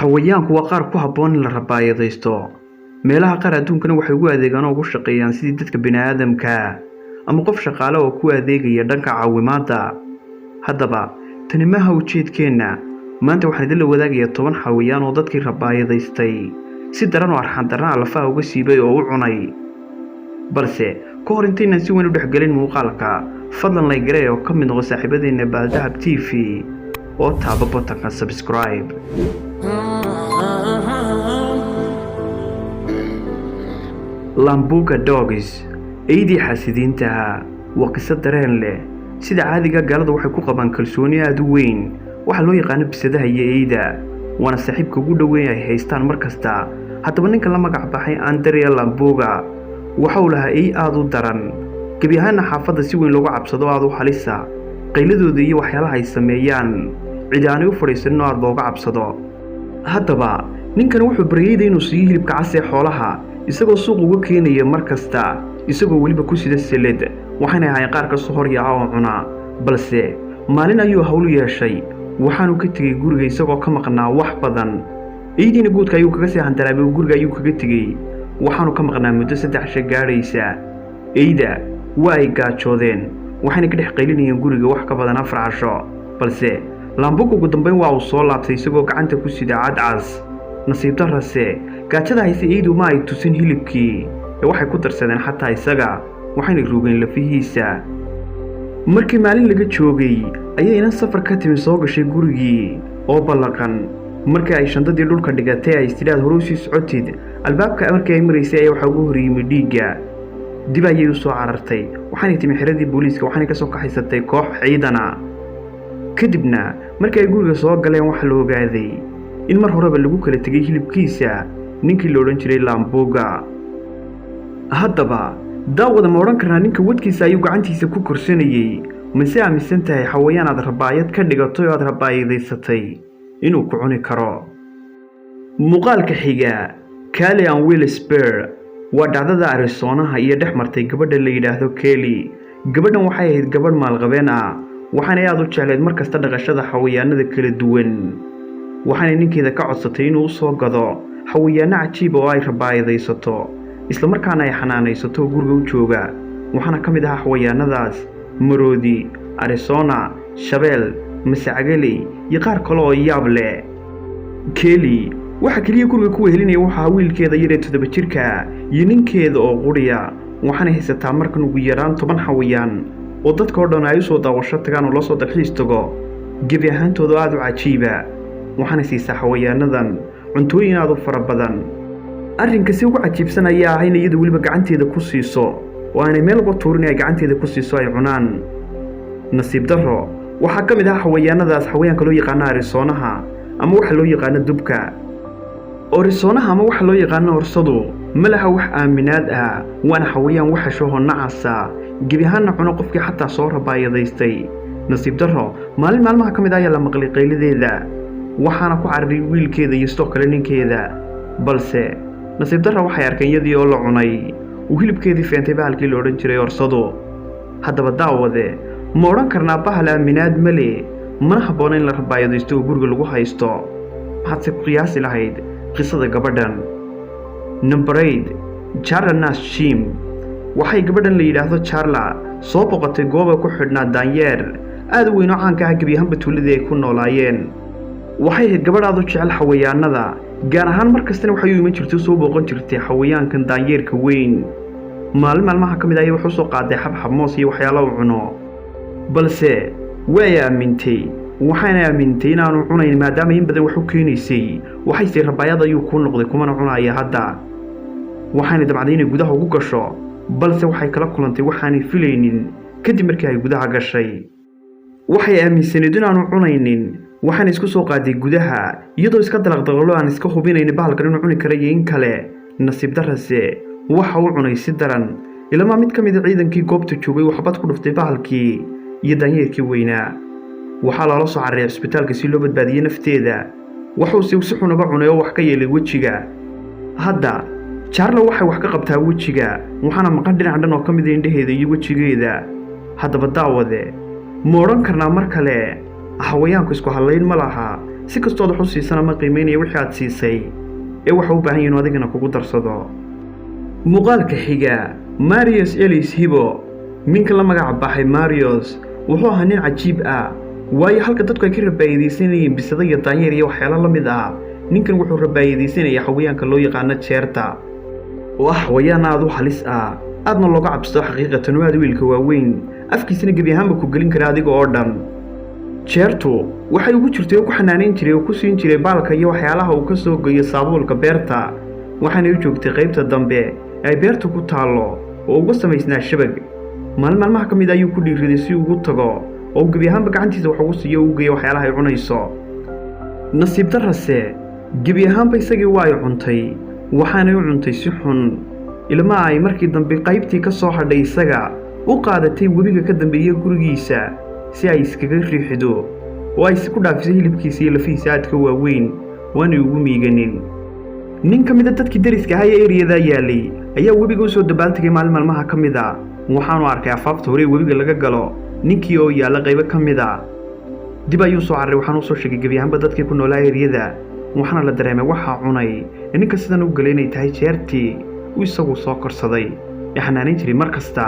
Xawayaanku waa qaar ku habboon in la rabaayadaysto. Meelaha qaar adduunkana waxay ugu adeegaan oo ugu shaqeeyaan sidii dadka bini'aadamka ama qof shaqaale oo ku adeegaya dhanka caawimaadda. Haddaba, tani maaha ujeedkeena. Maanta waxaan idin la wadaagayaa 10 xawayaan oo dadkii rabaayadaystay si daran oo arxan darraan lafaha uga siibay oo u cunay. balse ka hor intaynaan si weyn u dhexgelin muuqaalka, fadlan like garee oo ka mid noqo saaxiibadeena Baaldahab TV oo taaba buttonka subscribe. Lambuga Dogs eedii xasidiinta waa qiso dareen leh. Sida caadiga gaaladu waxay ku qabaan kalsooni aad u weyn waxa loo yaqaan bisadaha iyo eeyda, waana saaxiibka ugu dhoweyn ay haystaan markasta. Haddaba ninka la magac baxay Andrea Lambuga waxa uu lahaa eey aad u daran, gabi ahaanna xaafadda si weyn looga cabsado aad u halisa. qayladooda iyo waxyaalaha ay sameeyaan cid aanay u fadhiisanin oo aad looga cabsado. Haddaba ninkan wuxuu baryayday inuu siiyo hilibka cas ee xoolaha isagoo suuq uga keenaya markasta, isagoo weliba ku sida salad, waxaana ahayn qaar ka soo horyaaca oo cuna. balse maalin ayuu hawl yeeshay, waxaanu ka tegay guriga isagoo ka maqnaa wax badan. eeydiina guudka ayuu kaga sii handaraabay guriga ayuu kaga tegay, waxaanu ka maqnaa muddo 3 shay gaadhaysa. eeyda waa ay gaajoodeen, waxayna ka dhex qaylinayeen guriga wax ka badan 4 casho. balse Lambuga ugu dambeyn waa uu soo laabtay isagoo gacanta ku sida cadcas. nasiib darrase gaajada hayse eeydu ma ay tusin hilibkii ee waxay ku darsadeen xataa isaga, waxayna roogeen lafihiisa. markii maalin laga joogay ayayna safar ka timi soo gashay gurigii oo ballaqan. markii ay shandadii dhulka dhigatay ay istiraad hore u sii socotid, albaabka markii ay maraysay ayaa waxa ugu horreeyay dhiigga. dib ayay u soo carartay, waxaanay timi xiradii booliiska, waxaanay ka soo kaxaysatay koox ciidana. kadibna markii ay guriga soo galeen waxa la ogaaday in mar horeba lagu kala tegay hilibkiisa ninkii la odhan jiray Lambuga. haddaba daawada ma odhan karnaa ninka wadkiisa ayuu gacantiisa ku korsanayay, mase aaminsan tahay xawayaan aad rabaayad ka dhigatay oo aad rabaayadaysatay inuu ku cuni karo? muuqaalka xiga Kelly and Will Spear waa dhacdada Arizona iyo dhex martay gabadha la yiraahdo Kelly. gabadhan waxay ahayd gabadh maalqabeen ah, waxaana aad u jecleed markasta dhaqashada xawayaanada kala duwan. waxaana ninkeeda ka codsatay inuu soo gado xawayaano cajiib oo ay rabaayadaysato, isla markaana ay xanaanaysato guriga u jooga. waxaana ka mid ahaa xawayaanadaas maroodi, Arizona, shabeel, masacagale iyo qaar kale oo yaab leh. Kelly waxa kaliya guriga ku wehelinaya waxa wiilkeeda yar ee 7 jirka iyo ninkeeda oo quriya, waxaana haysataa markan ugu yaraan 10 xawayaan oo dadka oo dhan ay u soo daawasho tagaan oo la soo dalxiis tago. gebi ahaantooda aad u cajiiba, waxaana siisaa xawayaanadan cuntooyin aad u fara badan. arrinka si ugu cajiibsan ayaa ah in iyadu weliba gacanteeda ku siiso oo aanay meel uga tuurin ay gacanteeda ku siiso ay cunaan. nasiib darro waxaa ka mid ah xawayaanadaas xawayaanka loo yaqaano Arizonaha ama waxa loo yaqaano dubka. Arizonaha ama waxa loo yaqaano horsadu ma laha wax aaminaad ah, waana xawayaan waxa shooho nacasa, gebi ahaanna cuno qofkii xataa soo rabaayadaystay. nasiib darro maalin maalmaha ka mid ah ayaa la maqlay qayladeeda, waxaana ku cararay wiilkeeda iyo sidoo kale ninkeeda. balse nasiib darro waxay arkeen iyadii oo la cunay uu hilibkeedii feentay bahalkii la odhan jiray horsadu. haddaba daawade ma odhan karnaa bahal aaminaad male, mana habboona in la rabaayadaysto oo guriga lagu haysto? maxaad se ku qiyaasi lahayd qisada gabadhan? Number 8 Charla Nash Shim. waxay gabadhan la yiraahdo Charla soo boqotay goob ku xidhnaa daanyeer aad u weyn oo caan ka ah gebi ahaanba tuuladii ay ku noolaayeen. waxay ahayd gabadh aad u jecel xawayaanada, gaar ahaan markastana waxay u iman jirtay soo booqan jirtay xawayaankan daanyeerka weyn. maalin maalmaha ka mid ah wuxuu soo qaaday xabxab moos iyo waxyaalo uu cuno, balse way aamintay, waxaana aamintay inaanu cunayn maadaama in badan wax u keenaysay. waxayse rabaayad ayuu ku noqday kumana cunaya hadda. waxaana dabacday inay gudaha ugu gasho, balse waxay kala kulantay waxaanay filaynin. kadib markii ay gudaha gashay, waxay aaminsanayd inaanu cunaynin, waxaana isku soo qaaday gudaha iyadoo iska dalaqdaqlo aan iska hubinaynin bahalkan inuu cuni karayo in kale. nasiib darrase waxa uu cunay si daran, ilaa mid ka mid ah ciidankii goobta joogay uu xabad ku dhuftay bahalkii iyo daanyeerkii weynaa. waxaa loola soo cararay isbitaalka si loo badbaadiyo nafteeda. wuxuu si xun uga cunay oo wax ka yeelay wejiga. hadda Charla waxay wax ka qabtaa wejiga, waxaana maqan dhinac dhan oo ka mid ah indhaheeda iyo wejigeeda. haddaba daawade ma odhan karnaa mar kale xawayaanku isku halayn ma laha, si kastood wax u siisana ma qiimeynaya wixii aad siisay ee waxa u baahan yahay inuu adigana kugu darsado. muuqaalka xiga Marius Ellis Hibo. ninka la magac baxay Marius wuxuu ahaa nin cajiib ah, waayo halka dadku ay ka rabaayadaysanayeen bisada iyo daanyeer iyo waxyaalo la mid ah, ninkan wuxuu rabaayadaysanayaa xawayaanka loo yaqaan jeerta oo ah xawayaan aad u halis ah, aadna looga cabsado xaqiiqatan oo aad wiilka waaweyn afkiisana gebi ahaanba ku gelin kara adiga oo dhan. jeertu waxay ugu jirtay oo ku xanaaneyn jiray oo ku siin jiray baalka iyo waxyaalaha uu ka soo geeyo saabuulka beerta, waxaana u joogtay qaybta dambe ay beertu ku taalo oo uga samaysnaa shabag. maalmaha ka mid ayuu ku dhiiriday si uu ugu tago oo gebi ahaanba gacantiisa wax ugu siiyo u geeyo waxyaalaha ay cunayso. nasiib darrase gebi ahaanba isagii waa ay cuntay, waxaanay u cuntay si xun, ilmaa ay markii dambe qaybtii ka soo hadhay isaga u qaadatay webiga ka dambeeya gurigiisa si ay iskaga riixdo oo ay ku dhaafisay hilibkiisa iyo lafihiisa aadka waaweyn waanay ugu miiganin. nin ka mid a dadkii dariska ahaa ee eriyada yaalay ayaa webiga u soo dabaaltegay maalmaha ka mid ah, waxaanu arkay afaafta hore ee webiga laga galo ninkii oo yaalla qaybo ka mid ah. dib ayuu soo carray, waxaanu u soo sheegay gebi ahaanba dadkii ku noolaa eriyada, waxaana la dareemay waxaa cunay ninka sidan u galay inay tahay jeertii uu isagu soo korsaday ee xanaaneyn jiray mar kasta.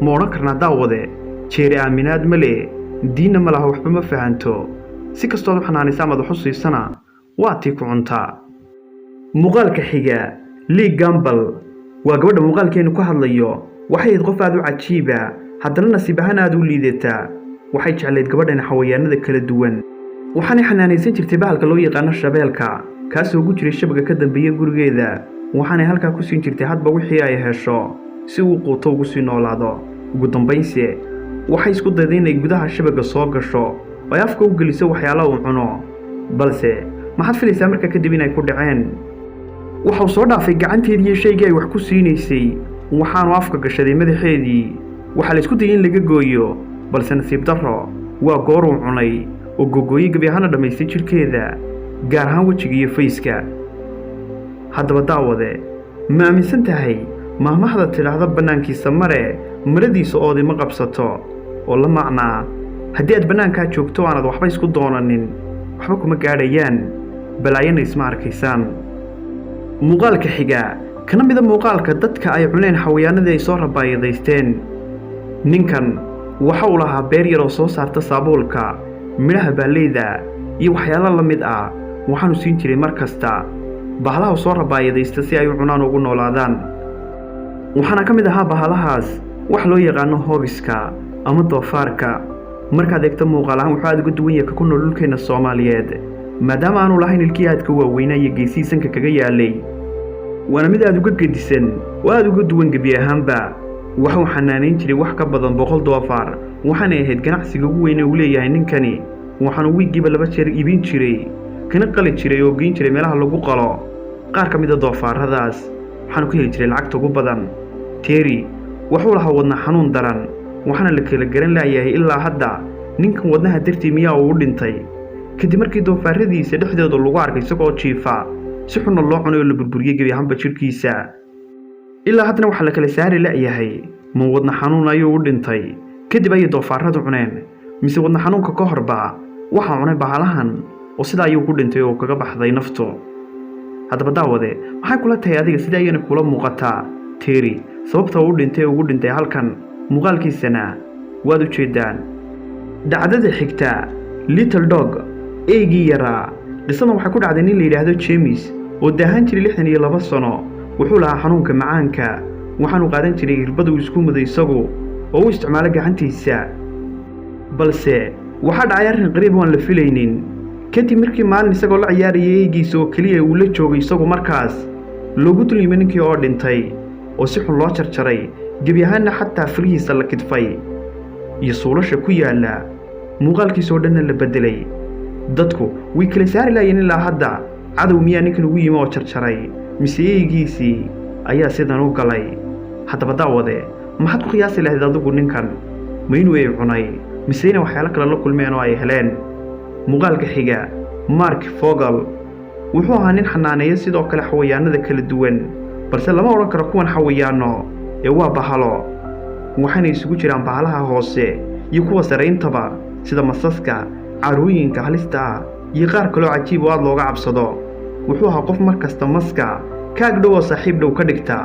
ma odhan karnaa daawade jeeri aaminaad ma le, diinna ma laha, waxba ma fahanto, si kastood u xanaanaysa amaad wax u siisana waa tii ku cuntaa. muuqaalka xiga Lee Gamble. waa gabadha muuqaalkeenu ka hadlayo, waxay ahayd qof aad u cajiiba, haddana nasiib ahaan aad u liidata. waxay jeclayd gabadhan xawayaanada kala duwan, waxaanay xanaanaysan jirtay bahalka loo yaqaano shabeelka, kaasoo ugu jiray shabaga ka dambeeya gurigeeda, waxaanay halkaa ku siin jirtay hadba wixii ay hesho si uu quuto ugu sii noolaado. ugu dambaynse waxay isku dayday inay gudaha shabaga soo gasho oo ay afka u geliso waxyaalaha uu cuno, balse maxaad filaysaa markaa kadib inay ku dhaceen? waxau soo dhaafay gacanteedii iyo shaygii ay wax ku siinaysay, waxaanu afka gashaday madaxeedii. waxaa la isku dayay in laga gooyo, balse nasiib darro waa goor uu cunay oo gogooye gebi ahaana dhammaystay jidhkeeda, gaar ahaan wejiga iyo fayska. haddaba daawade, ma aaminsan tahay maahmaahda tidhaahda bannaankiisa mare maradiisa oodi ma qabsato, oo la macnaa haddii aad bannaankaa joogto aanaad waxba isku doonanin waxba kuma gaadhayaan, balaayana isma arkaysaan. muuqaalka xiga kana mida muuqaalka dadka ay cuneen xawayaanadii ay soo rabaayadaysteen. ninkan waxa uu lahaa beer yar oo soo saarta saabuulka, midhaha baaleyda iyo waxyaalo la mid ah, waxaanu siin jiray mar kasta bahalaha soo rabaayadaysta si ay u cunaan ugu noolaadaan. waxaana ka mid ahaa bahalahaas wax loo yaqaano hoobiska ama doofaarka. markaad eegto muuqaal ahaan wuxuu aad uga duwan yahay ka ku nool dhulkeena Soomaaliyeed, maadaama aanu lahayn ilkii aadka waaweynaa iyo geesihii sanka kaga yaalay, waana mid aad uga gedisan oo aad uga duwan gebi ahaanba. waxuu xanaaneyn jiray wax ka badan 100 doofaar, waxaanay ahayd ganacsiga ugu weyn ee uu leeyahay ninkani. waxaanu wiigiiba 2 jeer iibin jiray, kana qali jiray oo geyn jiray meelaha lagu qalo qaar ka mid a doofaaradaas, waxaanu ka heli jiray lacagta ugu badan. Terry wuxuu lahaa wadna xanuun daran, waxaana la kala garan laayahay ilaa hadda ninkan wadnaha dartii miyaa uu dhintay kadib markii doofaaradiisa dhexdooda lagu arkay isagoo jiifa si xunna loo cunay oo la burburiyay gebi ahaanba jidhkiisa. ilaa haddana waxaa la kala saari la'yahay ma wadna xanuun ayuu u dhintay kadib ayay doofaaradu cuneen, mise wadna xanuunka ka horba waxaa cunay bahalahan oo sidaa ayuu ku dhintay oo kaga baxday naftu. haddaba daawade, maxay kula tahay adiga sida ayana kula muuqataa Terry sababta uu dhintay ugu dhintay halkan? muuqaalkiisana waad u jeedaan. dhacdada xigta Little Dog, eegii yaraa. qisadan waxay ku dhacday nin la yidhaahdo James oo daahan jiray 62 sano. wuxuu lahaa xanuunka macaanka, waxaanu qaadan jiray irbada uu isku muday isagu oo u isticmaalay gacantiisa, balse waxaa dhacay arrin qariib oo aan la filaynin. kadib markii maalin isagoo la ciyaarayay eegiisa oo keliya uu la joogay isagu, markaas loogu dul yimid ninkii oo dhintay oo si xun loo jarjaray, gebi ahaanna xataa firihiisa la kidfay iyo suulasha ku yaalla, muuqaalkiisa oo dhanna la beddelay. dadku way kala saari laayeen ilaa hadda cadow miyaa ninkan ugu yimi oo jarjaray, mise eegiisii ayaa sidan u galay? haddaba daawade, maxaad ku qiyaasi lahayd adigu ninkan? ma inuu ay cunay, mise inay waxyaalo kale la kulmeen oo ay heleen? muuqaalka xiga Mark Fogel. wuxuu ahaa nin xanaaneeya sidoo kale xawayaanada kala duwan, balse lama odhan karo kuwan xawayaano ee waa bahalo. waxaana isugu jiraan bahalaha hoose iyo kuwa sare intaba, sida masaska, carooyinka halista ah iyo qaar kaloo cajiib oo aad looga cabsado. wuxuu ahaa qof mar kasta maska kaag dhow oo saaxiib dhow ka dhigta.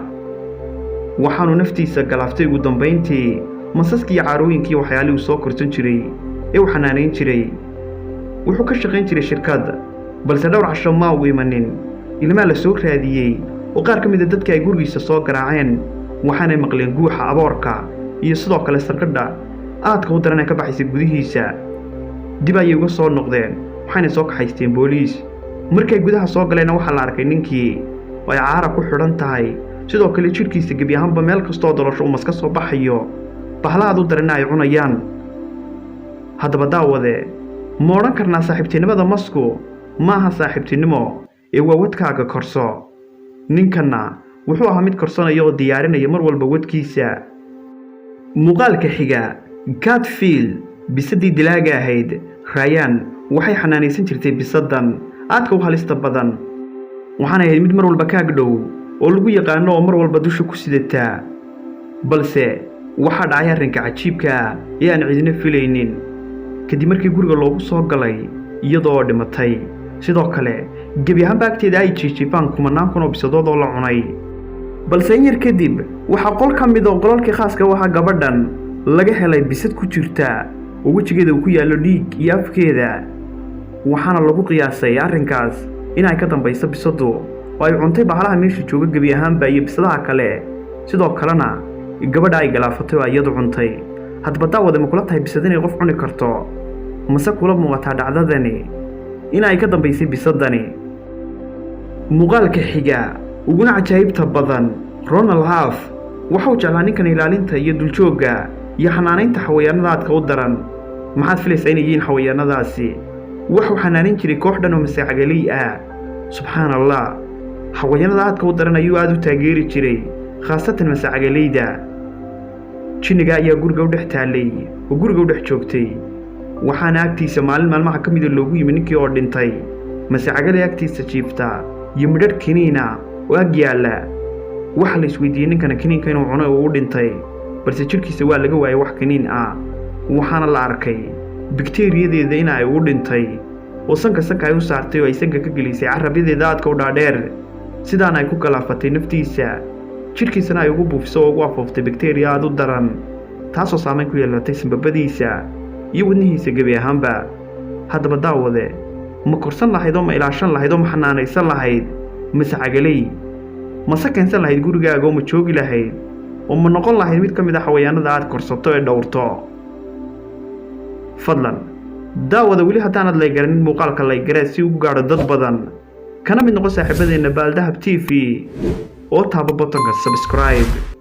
waxaanu naftiisa galaaftay ugu dambayntii masaskii iyo caarooyinkii waxyaalihii soo korsan jiray ee uu xanaanayn jiray. wuxuu ka shaqayn jiray shirkad, balse dhowr casho ma uu imanin. ilmaha la soo raadiyey oo qaar ka mid a dadka ay gurigiisa soo garaaceen, waxaanay maqleen guuxa aboorka iyo sidoo kale sarqadha aadka u daran ee ka baxaysay gudihiisa. dib ayay uga soo noqdeen, waxayna soo kaxaysteen booliis. markay gudaha soo galeenna waxaa la arkay ninkii oo ay caara ku xidhan tahay, sidoo kale jidhkiisa gebi ahaanba meel kastoo dolosho uu mas ka soo baxayo, bahlahaad u daranna ay cunayaan. haddaba daawade, ma odhan karnaa saaxiibtinimada masku ma aha saaxiibtinimo ee waa wadkaaga korso. ninkanna wuxuu ahaa mid korsanaya oo diyaarinaya mar walba wadkiisa. muuqaalka xiga, Catfield, bisadii dilaaga ahayd. Ryan waxay xanaanaysan jirtay bisadan aadka u halista badan, waxaana ahayd mid mar walba kaag dhow oo lagu yaqaano oo mar walba dusha ku sidataa. balse waxaa dhacay arrinka cajiibka ee aan cidina filaynin. kadib markii guriga loogu soo galay iyadoo dhimatay, sidoo kale gebi ahaanba agteeda ay jiijifaan kumanaan kun oo bisadood oo la cunay. balse in yar kadib waxaa qol ka mid oo qolalkii khaaska u ahaa gabadhan laga helay bisad ku jirta oo wejigeeda uu ku yaallo dhiig iyo afkeeda. waxaana lagu qiyaasay arrinkaas inay ka dambayso bisadu oo ay cuntay bahalaha meesha jooga gebi ahaanba iyo bisadaha kale, sidoo kalena gabadha ay galaafatay oo iyadu cuntay. haddaba daawade, ma kula tahay bisad inay qof cuni karto, mase kula muuqataa dhacdadani inay ka dambaysay bisadani? muuqaalka xiga, uguna cajaa'ibta badan, Ronald Huff wuxuu jeclaa ninkan ilaalinta iyo duljoogga iyo xanaanaynta xayawaanada aadka u daran. maxaad filaysaa inay yihiin xayawaanadaasi? wuxuu xanaanin jiray koox dhan oo masaacagaley ah. subxaan allah, xayawaanada aadka u daran ayuu aad u taageeri jiray, khaasatan masaacagaleyda. jinniga ayaa guriga u dhex taallay oo guriga u dhex joogtay, waxaana agtiisa maalin maalmaha ka mida loogu yimi ninkii oo dhintay. masaacagaley agtiisa jiifta iyo midhadh kiniina oo ag yaalla. waxaa la isweydiiyey ninkana kiniinka inuu cuno oo u dhintay, balse jidhkiisa waa laga waayay wax kiniin ah. waxaana la arkay bakteeriyadeeda in ay u dhintay oo sanka ay u saartay oo ay sanka ka gelisay carabyadeeda aadka u dhaadheer, sidaana ay ku galaafatay naftiisa. jidhkiisana ay ugu buufiso oo ugu afooftay bakteeriya aad u daran, taasoo saamayn ku yeelatay sanbabadiisa iyo wadnihiisa gebi ahaanba. haddaba daawade, ma korsan lahayd oo ma ilaashan lahayd oo ma xanaanaysan lahayd masaacagaley? mase keensan lahayd gurigaaga oo ma joogi lahayd oo ma noqon lahayd mid ka mid a xayawaanada aad korsato ee dhowrto? fadlan daawada, weli haddaanad laygaranin muuqaalka laygaree si ugu gaadho dad badan, kana mid noqo saaxiibadeenna Baaldahab TV oo taabo botonka subscribe.